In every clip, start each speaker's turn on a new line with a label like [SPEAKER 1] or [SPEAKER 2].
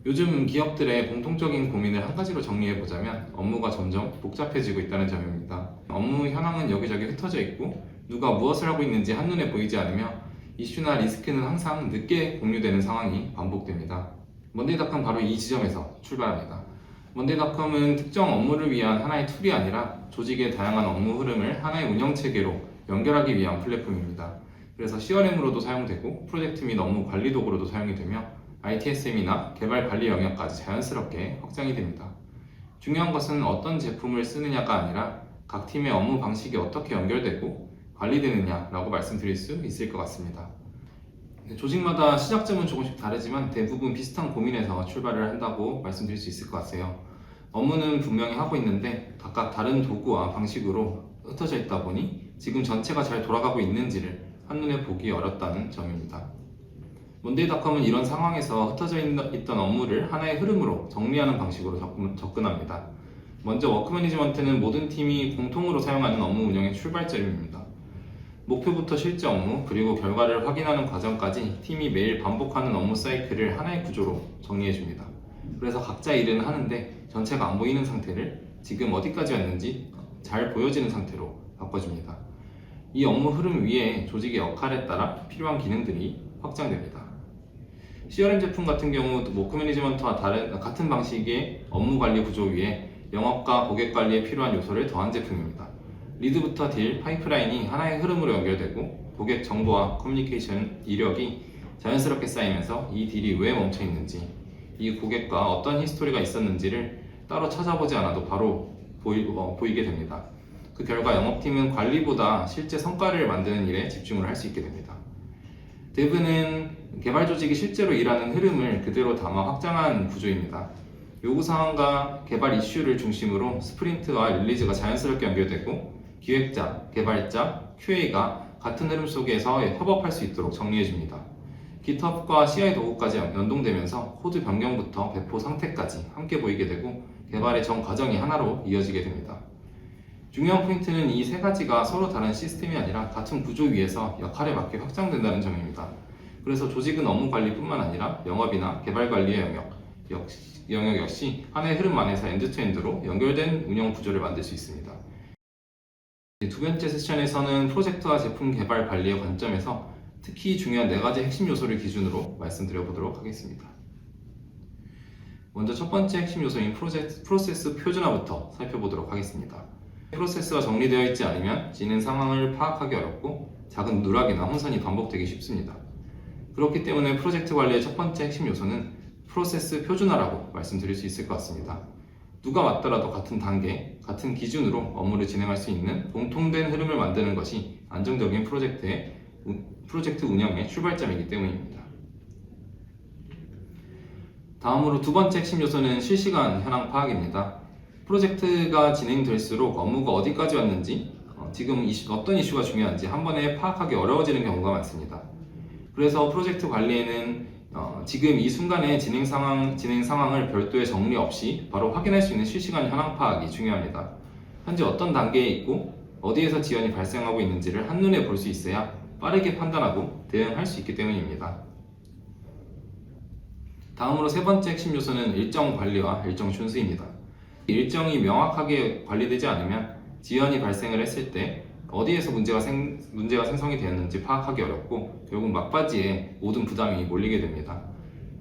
[SPEAKER 1] 요즘 기업들의 공통적인 고민을 한 가지로 정리해보자면 업무가 점점 복잡해지고 있다는 점입니다. 업무 현황은 여기저기 흩어져 있고 누가 무엇을 하고 있는지 한눈에 보이지 않으며 이슈나 리스크는 항상 늦게 공유되는 상황이 반복됩니다. 먼데이닷컴 바로 이 지점에서 출발합니다. 먼데이닷컴은 특정 업무를 위한 하나의 툴이 아니라 조직의 다양한 업무 흐름을 하나의 운영체계로 연결하기 위한 플랫폼입니다. 그래서 CRM으로도 사용되고 프로젝트 및 업무 관리 도구로도 사용이 되며 ITSM이나 개발 관리 영역까지 자연스럽게 확장이 됩니다. 중요한 것은 어떤 제품을 쓰느냐가 아니라 각 팀의 업무 방식이 어떻게 연결되고 관리되느냐라고 말씀드릴 수 있을 것 같습니다. 조직마다 시작점은 조금씩 다르지만 대부분 비슷한 고민에서 출발을 한다고 말씀드릴 수 있을 것 같아요. 업무는 분명히 하고 있는데 각각 다른 도구와 방식으로 흩어져 있다 보니 지금 전체가 잘 돌아가고 있는지를 한눈에 보기 어렵다는 점입니다. 먼데이닷컴은 이런 상황에서 흩어져 있던 업무를 하나의 흐름으로 정리하는 방식으로 접근합니다. 먼저 워크 매니지먼트는 모든 팀이 공통으로 사용하는 업무 운영의 출발점입니다. 목표부터 실제 업무, 그리고 결과를 확인하는 과정까지 팀이 매일 반복하는 업무 사이클을 하나의 구조로 정리해줍니다. 그래서 각자 일은 하는데 전체가 안 보이는 상태를 지금 어디까지 왔는지 잘 보여지는 상태로 바꿔줍니다. 이 업무 흐름 위에 조직의 역할에 따라 필요한 기능들이 확장됩니다. CRM 제품 같은 경우 워크 매니지먼트와 같은 방식의 업무 관리 구조 위에 영업과 고객 관리에 필요한 요소를 더한 제품입니다. 리드부터 딜, 파이프라인이 하나의 흐름으로 연결되고 고객 정보와 커뮤니케이션 이력이 자연스럽게 쌓이면서 이 딜이 왜 멈춰 있는지, 이 고객과 어떤 히스토리가 있었는지를 따로 찾아보지 않아도 바로 보이게 됩니다. 그 결과 영업팀은 관리보다 실제 성과를 만드는 일에 집중을 할 수 있게 됩니다. 대부는 개발 조직이 실제로 일하는 흐름을 그대로 담아 확장한 구조입니다. 요구사항과 개발 이슈를 중심으로 스프린트와 릴리즈가 자연스럽게 연결되고 기획자, 개발자, QA가 같은 흐름 속에서 협업할 수 있도록 정리해줍니다. GitHub과 CI 도구까지 연동되면서 코드 변경부터 배포 상태까지 함께 보이게 되고 개발의 전 과정이 하나로 이어지게 됩니다. 중요한 포인트는 이 세 가지가 서로 다른 시스템이 아니라 같은 구조 위에서 역할에 맞게 확장된다는 점입니다. 그래서 조직은 업무 관리뿐만 아니라 영업이나 개발 관리의 영역 역시 하나의 흐름 안에서 엔드투엔드로 연결된 운영 구조를 만들 수 있습니다. 두 번째 세션에서는 프로젝트와 제품 개발 관리의 관점에서 특히 중요한 4가지 핵심 요소를 기준으로 말씀드려 보도록 하겠습니다. 먼저 첫 번째 핵심 요소인 프로세스 표준화부터 살펴보도록 하겠습니다. 프로세스가 정리되어 있지 않으면 진행 상황을 파악하기 어렵고 작은 누락이나 혼선이 반복되기 쉽습니다. 그렇기 때문에 프로젝트 관리의 첫 번째 핵심 요소는 프로세스 표준화라고 말씀드릴 수 있을 것 같습니다. 누가 왔더라도 같은 단계, 같은 기준으로 업무를 진행할 수 있는 공통된 흐름을 만드는 것이 안정적인 프로젝트 운영의 출발점이기 때문입니다. 다음으로 두 번째 핵심 요소는 실시간 현황 파악입니다. 프로젝트가 진행될수록 업무가 어디까지 왔는지, 지금 어떤 이슈가 중요한지 한 번에 파악하기 어려워지는 경우가 많습니다. 그래서 프로젝트 관리에는 지금 이 순간의 진행 상황을 별도의 정리 없이 바로 확인할 수 있는 실시간 현황 파악이 중요합니다. 현재 어떤 단계에 있고 어디에서 지연이 발생하고 있는지를 한눈에 볼 수 있어야 빠르게 판단하고 대응할 수 있기 때문입니다. 다음으로 세 번째 핵심 요소는 일정 관리와 일정 준수입니다. 일정이 명확하게 관리되지 않으면 지연이 발생을 했을 때 어디에서 문제가 생성이 되었는지 파악하기 어렵고 결국 막바지에 모든 부담이 몰리게 됩니다.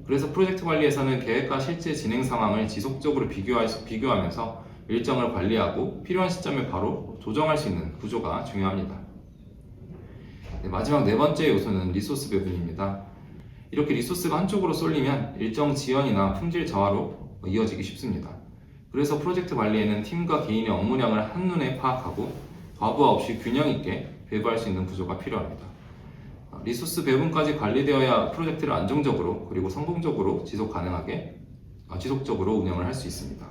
[SPEAKER 1] 그래서 프로젝트 관리에서는 계획과 실제 진행 상황을 지속적으로 비교하면서 일정을 관리하고 필요한 시점에 바로 조정할 수 있는 구조가 중요합니다. 마지막 4번째 요소는 리소스 배분입니다. 이렇게 리소스가 한쪽으로 쏠리면 일정 지연이나 품질 저하로 이어지기 쉽습니다. 그래서 프로젝트 관리에는 팀과 개인의 업무량을 한눈에 파악하고 과부하 없이 균형 있게 배부할 수 있는 구조가 필요합니다. 리소스 배분까지 관리되어야 프로젝트를 안정적으로 그리고 성공적으로 지속적으로 운영을 할 수 있습니다.